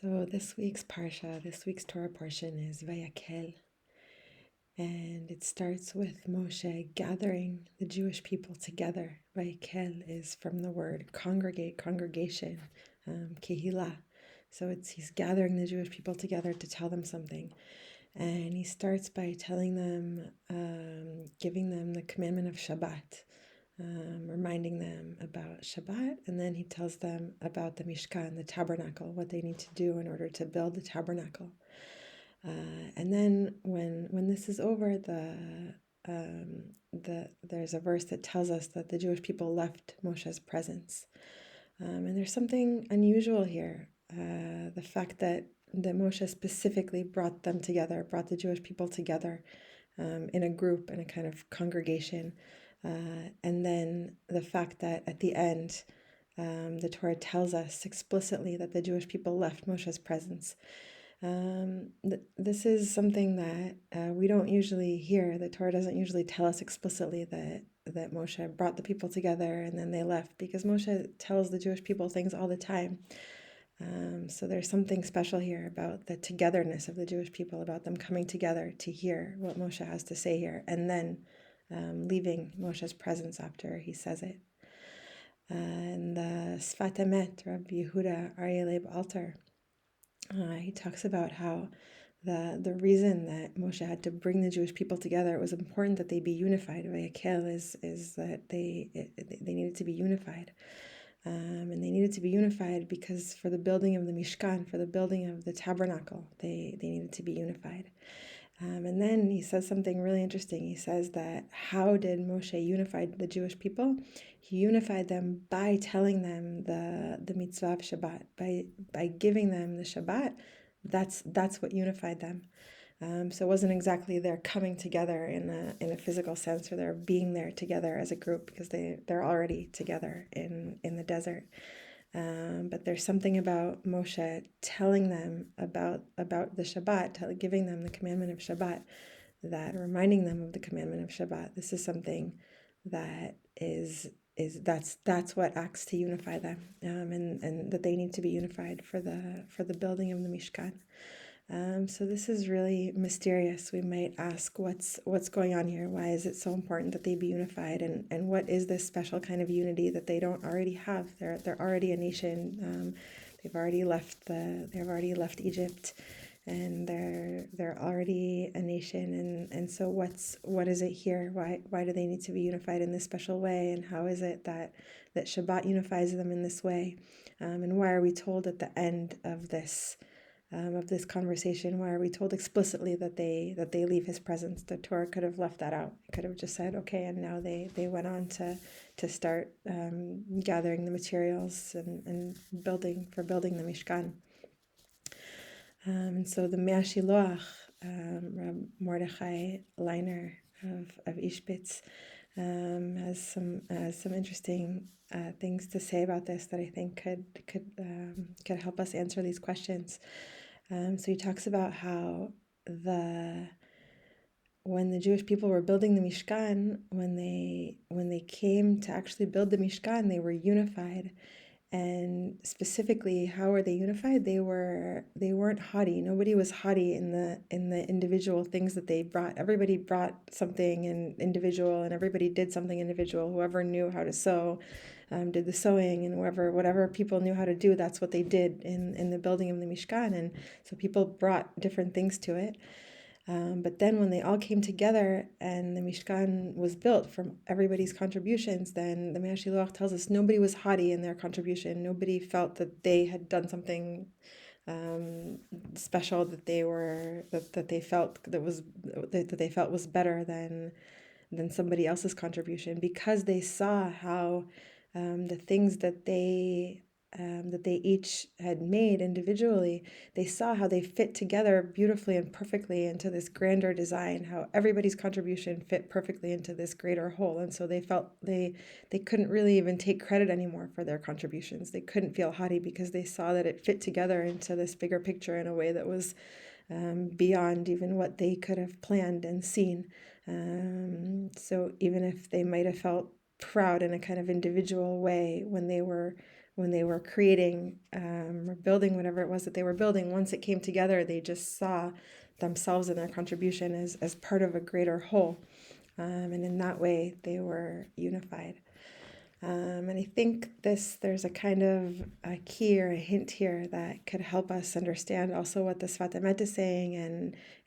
So this week's Parsha, this week's Torah portion is Vayakhel, and it starts with Moshe gathering the Jewish people together. Vayakhel is from the word congregate, congregation, kehillah. So he's gathering the Jewish people together to tell them something. And he starts by telling them, giving them the commandment of Shabbat, reminding them about Shabbat, and then he tells them about the Mishkan, the tabernacle, what they need to do in order to build the tabernacle. And then when this is over, there's a verse that tells us that the Jewish people left Moshe's presence. And there's something unusual here. The fact that Moshe specifically brought them together, brought the Jewish people together in a group, in a kind of congregation. And then the fact that at the end, the Torah tells us explicitly that the Jewish people left Moshe's presence. This is something that we don't usually hear. The Torah doesn't usually tell us explicitly that Moshe brought the people together and then they left, because Moshe tells the Jewish people things all the time. So there's something special here about the togetherness of the Jewish people, about them coming together to hear what Moshe has to say here, and then leaving Moshe's presence after he says it. And the Sfat Emet, Rabbi Yehuda Aryeh Leib Alter, he talks about how the reason that Moshe had to bring the Jewish people together, it was important that they be unified. Vayakhel is that they needed to be unified. And they needed to be unified because for the building of the Mishkan, for the building of the tabernacle, they needed to be unified. And then he says something really interesting. He says that how did Moshe unify the Jewish people? He unified them by telling them the mitzvah of Shabbat, by giving them the Shabbat. That's what unified them. So it wasn't exactly they're coming together in a physical sense, or they're being there together as a group, because they're already together in the desert. But there's something about Moshe telling them about the Shabbat, giving them the commandment of Shabbat, that reminding them of the commandment of Shabbat. This is something that that's what acts to unify them, and that they need to be unified for the building of the Mishkan. So this is really mysterious. We might ask, what's going on here? Why is it so important that they be unified? And what is this special kind of unity that they don't already have? They're already a nation. They've already left Egypt, and they're already a nation. And so what is it here? Why do they need to be unified in this special way? And how is it that Shabbat unifies them in this way? And why are we told at the end of this conversation, why are we told explicitly that they leave his presence? The Torah could have left that out. It could have just said, okay, and now they went on to start gathering the materials and building the Mishkan. And so the Mea Shiloach, Rab Mordechai Leiner of Ishbitz, has some interesting things to say about this that I think could help us answer these questions. So he talks about how when the Jewish people were building the Mishkan, when they came to actually build the Mishkan, they were unified. And specifically, how were they unified? They weren't haughty. Nobody was haughty in the individual things that they brought. Everybody brought something individual, and everybody did something individual. Whoever knew how to sew did the sewing, and whatever people knew how to do, that's what they did in the building of the Mishkan. And so people brought different things to it. But then when they all came together and the Mishkan was built from everybody's contributions, then the Mea Shiloach tells us nobody was haughty in their contribution. Nobody felt that they had done something special, that they felt was better than somebody else's contribution, because they saw how the things that they each had made individually, they saw how they fit together beautifully and perfectly into this grander design, how everybody's contribution fit perfectly into this greater whole. And so they felt they couldn't really even take credit anymore for their contributions. They couldn't feel haughty, because they saw that it fit together into this bigger picture in a way that was beyond even what they could have planned and seen. So even if they might have felt proud in a kind of individual way when they were when they were creating or building whatever it was that they were building, once it came together, they just saw themselves and their contribution as part of a greater whole. And in that way, they were unified. And I think there's a kind of a key or a hint here that could help us understand also what the Sfat Emet is saying,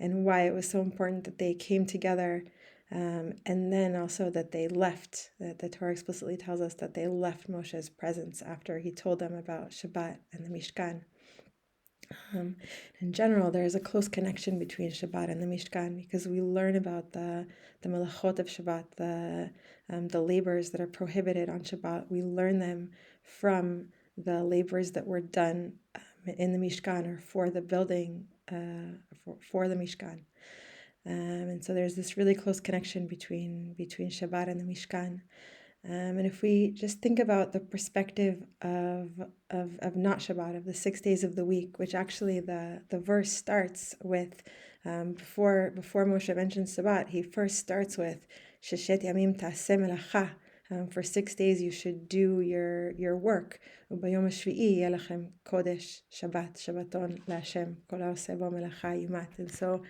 and why it was so important that they came together, and then also that they left, that the Torah explicitly tells us that they left Moshe's presence after he told them about Shabbat and the Mishkan. In general, there is a close connection between Shabbat and the Mishkan, because we learn about the melachot of Shabbat, the labors that are prohibited on Shabbat. We learn them from the labors that were done in the Mishkan, or for the building, for the Mishkan. And so there's this really close connection between Shabbat and the Mishkan. And if we just think about the perspective of not Shabbat, of the 6 days of the week, which actually the verse starts with, before Moshe mentions Shabbat, he first starts with Sheshet Yamim Taseh Melacha. For 6 days you should do your work. Ubayom Shvi'i Yelachem Kodesh Shabbat Shabbaton LaHashem Kol Haoseh Bo Melacha Yumat. And so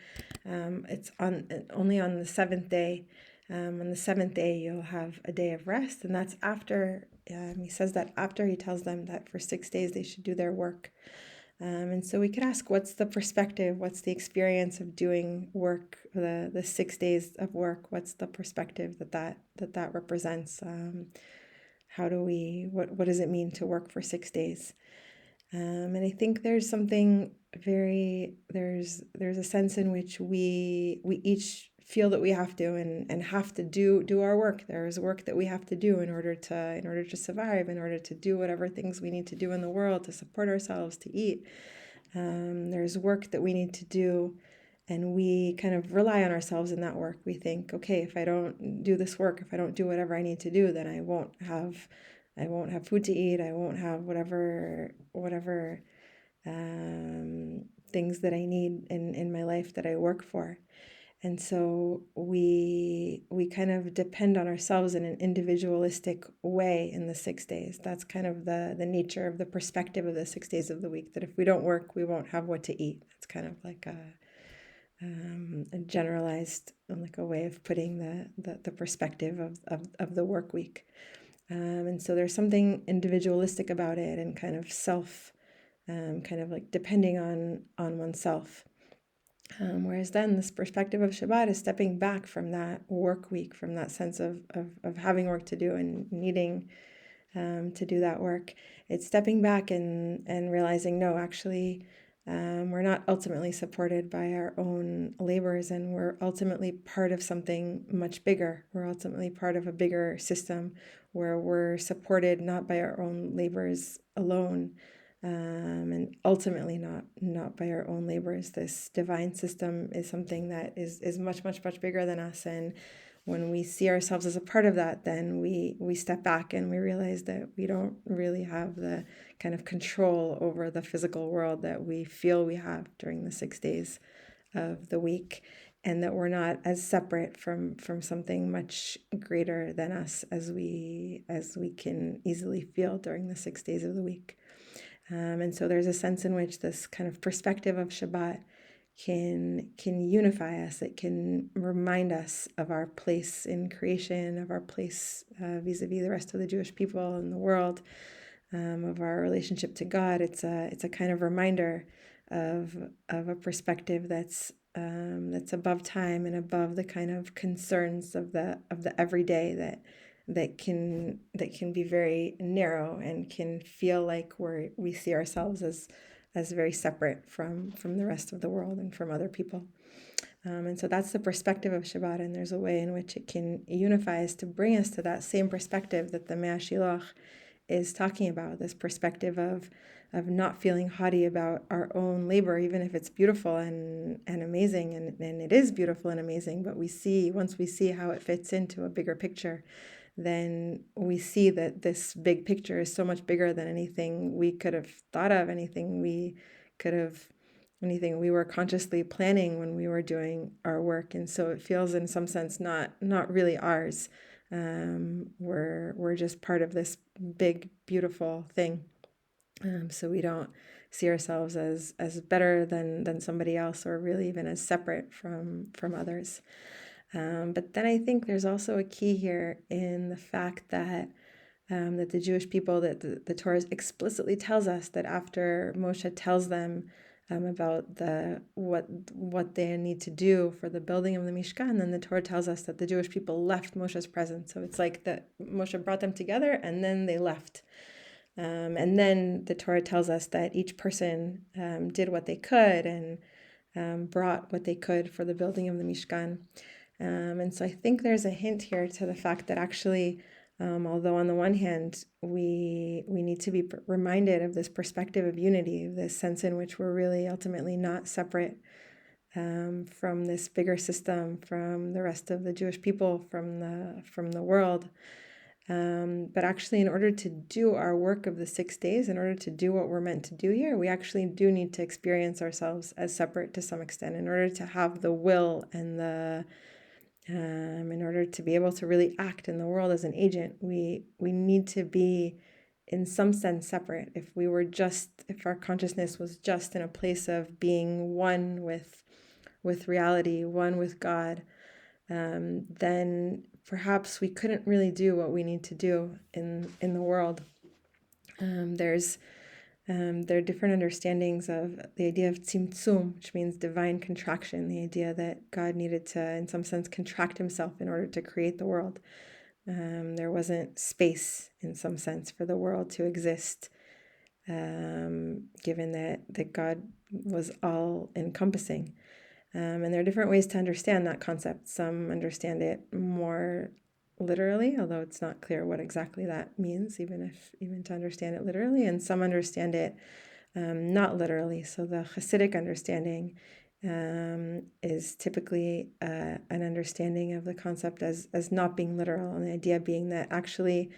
it's only on the seventh day. On the seventh day, you'll have a day of rest, and that's after, he says that after he tells them that for 6 days they should do their work. And so we could ask, what's the perspective? What's the experience of doing work, the 6 days of work? What's the perspective that represents? What does it mean to work for 6 days? And I think there's something there's a sense in which we each feel that we have to and have to do our work. There is work that we have to do in order to survive, in order to do whatever things we need to do in the world, to support ourselves, to eat. There's work that we need to do, and we kind of rely on ourselves in that work. We think, okay, if I don't do this work, if I don't do whatever I need to do, then I won't have food to eat. I won't have whatever things that I need in my life that I work for. And so we kind of depend on ourselves in an individualistic way in the 6 days. That's kind of the nature of the perspective of the 6 days of the week, that if we don't work, we won't have what to eat. It's kind of like a generalized, like a way of putting the perspective of the work week. And so there's something individualistic about it, and kind of kind of like depending on oneself. Whereas then this perspective of Shabbat is stepping back from that work week, from that sense of having work to do and needing to do that work. It's stepping back and realizing, no, actually, we're not ultimately supported by our own labors, and we're ultimately part of something much bigger. We're ultimately part of a bigger system where we're supported not by our own labors alone, and ultimately not by our own labors. This divine system is something that is much, much, much bigger than us. And when we see ourselves as a part of that, then we step back and we realize that we don't really have the kind of control over the physical world that we feel we have during the 6 days of the week, and that we're not as separate from something much greater than us as we can easily feel during the 6 days of the week. And so there's a sense in which this kind of perspective of Shabbat can unify us. It can remind us of our place in creation, of our place vis-a-vis the rest of the Jewish people in the world, of our relationship to God. It's a kind of reminder of a perspective that's above time and above the kind of concerns of the everyday that can be very narrow and can feel like we see ourselves as very separate from the rest of the world and from other people. And so that's the perspective of Shabbat, and there's a way in which it can unify us to bring us to that same perspective that the Mea Shiloch is talking about, this perspective of not feeling haughty about our own labor, even if it's beautiful and amazing, and it is beautiful and amazing, but once we see how it fits into a bigger picture, then we see that this big picture is so much bigger than anything we could have thought of, anything we were consciously planning when we were doing our work. And so it feels in some sense not really ours. We're just part of this big, beautiful thing. So we don't see ourselves as better than somebody else, or really even as separate from others. But then I think there's also a key here in the fact that the Jewish people, that the Torah explicitly tells us that after Moshe tells them about what they need to do for the building of the Mishkan, then the Torah tells us that the Jewish people left Moshe's presence. So it's like that Moshe brought them together and then they left. And then the Torah tells us that each person did what they could and brought what they could for the building of the Mishkan. And so I think there's a hint here to the fact that actually, although on the one hand, we need to be reminded of this perspective of unity, this sense in which we're really ultimately not separate from this bigger system, from the rest of the Jewish people, from the world. But actually, in order to do our work of the 6 days, in order to do what we're meant to do here, we actually do need to experience ourselves as separate to some extent. In order to have the will and in order to be able to really act in the world as an agent, we need to be, in some sense, separate. If our consciousness was just in a place of being one with reality, one with God, then perhaps we couldn't really do what we need to do in the world. There are different understandings of the idea of tzimtzum, which means divine contraction, the idea that God needed to, in some sense, contract himself in order to create the world. There wasn't space, in some sense, for the world to exist, given that God was all-encompassing. And there are different ways to understand that concept. Some understand it more literally, although it's not clear what exactly that means, even to understand it literally. And some understand it not literally. So the Hasidic understanding is typically an understanding of the concept as not being literal, and the idea being that actually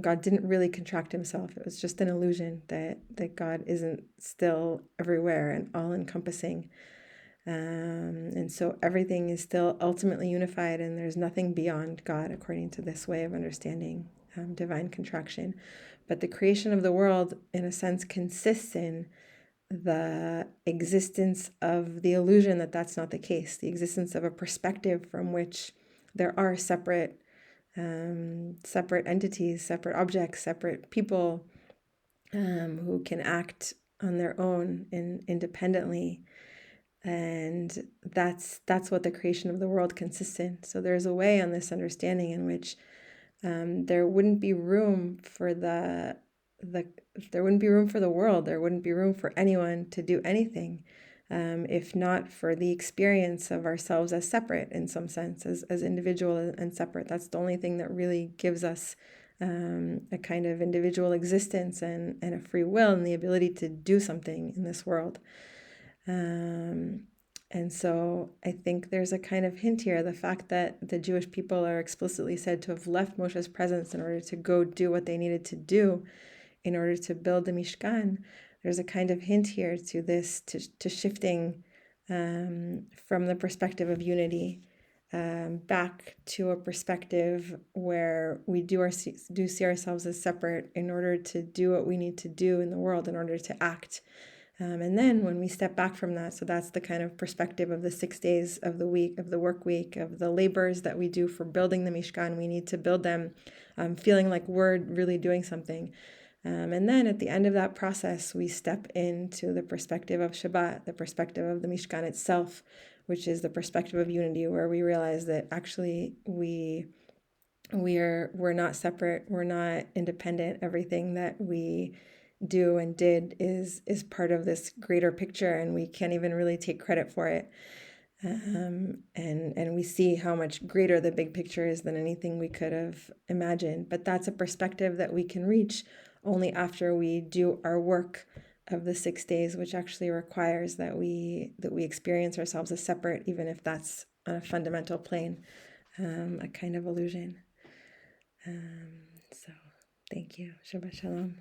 God didn't really contract himself. It was just an illusion that God isn't still everywhere and all-encompassing. And so everything is still ultimately unified, and there's nothing beyond God, according to this way of understanding divine contraction. But the creation of the world, in a sense, consists in the existence of the illusion that that's not the case, the existence of a perspective from which there are separate entities, separate objects, separate people who can act on their own and independently. And that's what the creation of the world consists in. So there's a way on this understanding in which there wouldn't be room for there wouldn't be room for the world. There wouldn't be room for anyone to do anything, if not for the experience of ourselves as separate, in some sense, as individual and separate. That's the only thing that really gives us a kind of individual existence and a free will and the ability to do something in this world. And so I think there's a kind of hint here, the fact that the Jewish people are explicitly said to have left Moshe's presence in order to go do what they needed to do in order to build the Mishkan. There's a kind of hint here to this, to shifting from the perspective of unity back to a perspective where we do see ourselves as separate in order to do what we need to do in the world, in order to act. And then when we step back from that, so that's the kind of perspective of the 6 days of the week, of the work week, of the labors that we do for building the Mishkan. We need to build them feeling like we're really doing something. And then at the end of that process, we step into the perspective of Shabbat, the perspective of the Mishkan itself, which is the perspective of unity, where we realize that actually we're not separate, we're not independent. Everything that we do and did is part of this greater picture, and we can't even really take credit for it. And we see how much greater the big picture is than anything we could have imagined. But that's a perspective that we can reach only after we do our work of the 6 days, which actually requires that we experience ourselves as separate, even if that's on a fundamental plane, a kind of illusion. So thank you. Shabbat Shalom.